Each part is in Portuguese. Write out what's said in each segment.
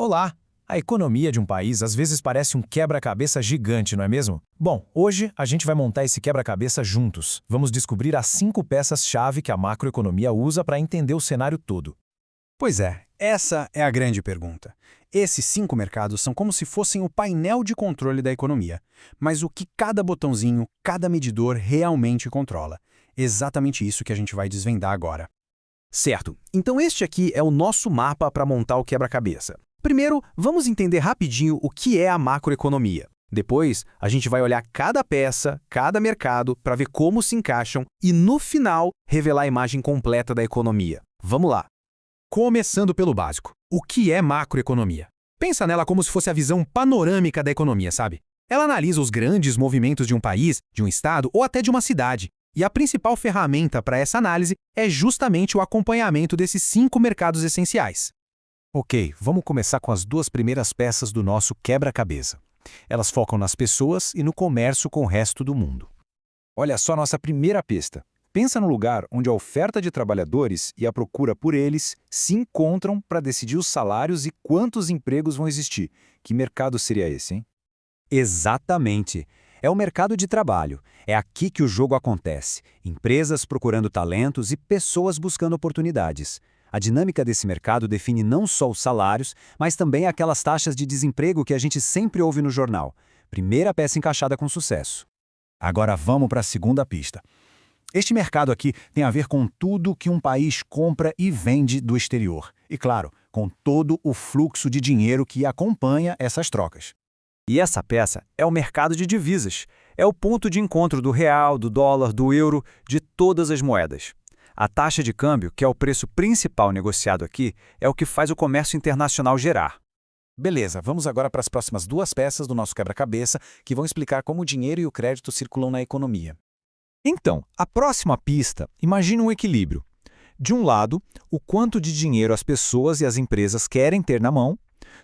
Olá! A economia de um país às vezes parece um quebra-cabeça gigante, não é mesmo? Bom, hoje a gente vai montar esse quebra-cabeça juntos. Vamos descobrir as 5 peças-chave que a macroeconomia usa para entender o cenário todo. Pois é, essa é a grande pergunta. Esses 5 mercados são como se fossem o painel de controle da economia. Mas o que cada botãozinho, cada medidor realmente controla? Exatamente isso que a gente vai desvendar agora. Certo, então este aqui é o nosso mapa para montar o quebra-cabeça. Primeiro, vamos entender rapidinho o que é a macroeconomia. Depois, a gente vai olhar cada peça, cada mercado, para ver como se encaixam e, no final, revelar a imagem completa da economia. Vamos lá! Começando pelo básico. O que é macroeconomia? Pensa nela como se fosse a visão panorâmica da economia, sabe? Ela analisa os grandes movimentos de um país, de um estado ou até de uma cidade. E a principal ferramenta para essa análise é justamente o acompanhamento desses 5 mercados essenciais. Ok, vamos começar com as 2 primeiras peças do nosso quebra-cabeça. Elas focam nas pessoas e no comércio com o resto do mundo. Olha só nossa primeira pista. Pensa no lugar onde a oferta de trabalhadores e a procura por eles se encontram para decidir os salários e quantos empregos vão existir. Que mercado seria esse, hein? Exatamente. É o mercado de trabalho. É aqui que o jogo acontece. Empresas procurando talentos e pessoas buscando oportunidades. A dinâmica desse mercado define não só os salários, mas também aquelas taxas de desemprego que a gente sempre ouve no jornal. Primeira peça encaixada com sucesso. Agora vamos para a segunda pista. Este mercado aqui tem a ver com tudo que um país compra e vende do exterior. E, claro, com todo o fluxo de dinheiro que acompanha essas trocas. E essa peça é o mercado de divisas. É o ponto de encontro do real, do dólar, do euro, de todas as moedas. A taxa de câmbio, que é o preço principal negociado aqui, é o que faz o comércio internacional gerar. Beleza, vamos agora para as próximas 2 peças do nosso quebra-cabeça que vão explicar como o dinheiro e o crédito circulam na economia. Então, a próxima pista, imagine um equilíbrio. De um lado, o quanto de dinheiro as pessoas e as empresas querem ter na mão,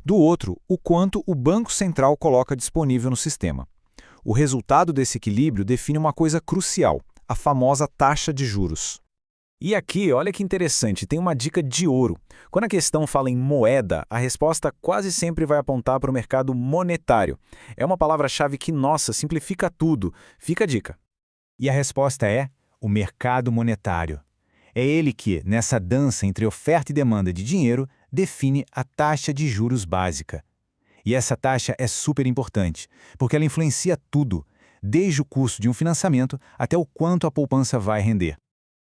do outro, o quanto o Banco Central coloca disponível no sistema. O resultado desse equilíbrio define uma coisa crucial, a famosa taxa de juros. E aqui, olha que interessante, tem uma dica de ouro. Quando a questão fala em moeda, a resposta quase sempre vai apontar para o mercado monetário. É uma palavra-chave que, nossa, simplifica tudo. Fica a dica. E a resposta é o mercado monetário. É ele que, nessa dança entre oferta e demanda de dinheiro, define a taxa de juros básica. E essa taxa é super importante, porque ela influencia tudo, desde o custo de um financiamento até o quanto a poupança vai render.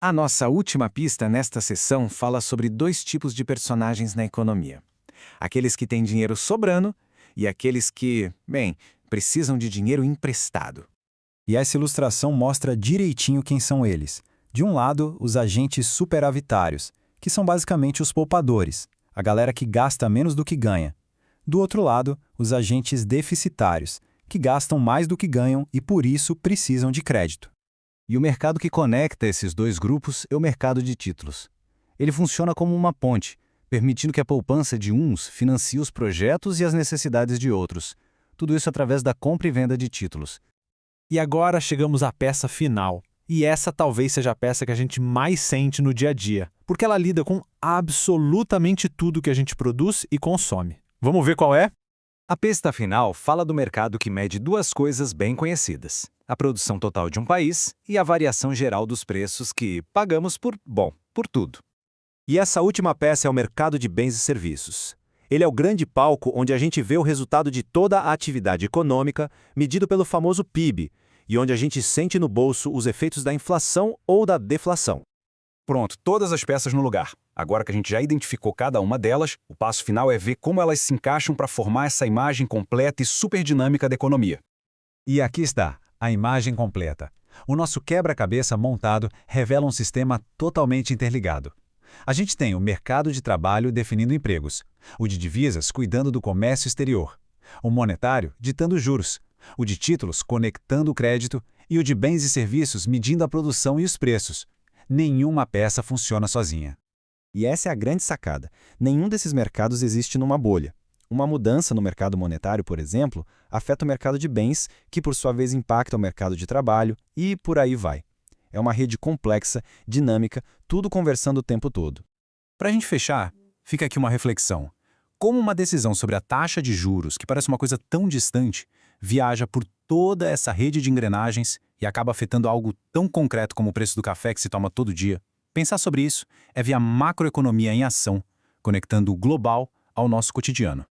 A nossa última pista nesta sessão fala sobre 2 tipos de personagens na economia. Aqueles que têm dinheiro sobrando e aqueles que, bem, precisam de dinheiro emprestado. E essa ilustração mostra direitinho quem são eles. De um lado, os agentes superavitários, que são basicamente os poupadores, a galera que gasta menos do que ganha. Do outro lado, os agentes deficitários, que gastam mais do que ganham e por isso precisam de crédito. E o mercado que conecta esses 2 grupos é o mercado de títulos. Ele funciona como uma ponte, permitindo que a poupança de uns financie os projetos e as necessidades de outros. Tudo isso através da compra e venda de títulos. E agora chegamos à peça final. E essa talvez seja a peça que a gente mais sente no dia a dia, porque ela lida com absolutamente tudo que a gente produz e consome. Vamos ver qual é? A pista final fala do mercado que mede 2 coisas bem conhecidas: a produção total de um país e a variação geral dos preços que pagamos por tudo. E essa última peça é o mercado de bens e serviços. Ele é o grande palco onde a gente vê o resultado de toda a atividade econômica, medido pelo famoso PIB, e onde a gente sente no bolso os efeitos da inflação ou da deflação. Pronto, todas as peças no lugar. Agora que a gente já identificou cada uma delas, o passo final é ver como elas se encaixam para formar essa imagem completa e super dinâmica da economia. E aqui está, a imagem completa. O nosso quebra-cabeça montado revela um sistema totalmente interligado. A gente tem o mercado de trabalho definindo empregos, o de divisas cuidando do comércio exterior, o monetário ditando juros, o de títulos conectando o crédito e o de bens e serviços medindo a produção e os preços. Nenhuma peça funciona sozinha. E essa é a grande sacada. Nenhum desses mercados existe numa bolha. Uma mudança no mercado monetário, por exemplo, afeta o mercado de bens, que por sua vez impacta o mercado de trabalho e por aí vai. É uma rede complexa, dinâmica, tudo conversando o tempo todo. Para a gente fechar, fica aqui uma reflexão. como uma decisão sobre a taxa de juros, que parece uma coisa tão distante, viaja por toda essa rede de engrenagens e acaba afetando algo tão concreto como o preço do café que se toma todo dia. Pensar sobre isso é ver a macroeconomia em ação, conectando o global ao nosso cotidiano.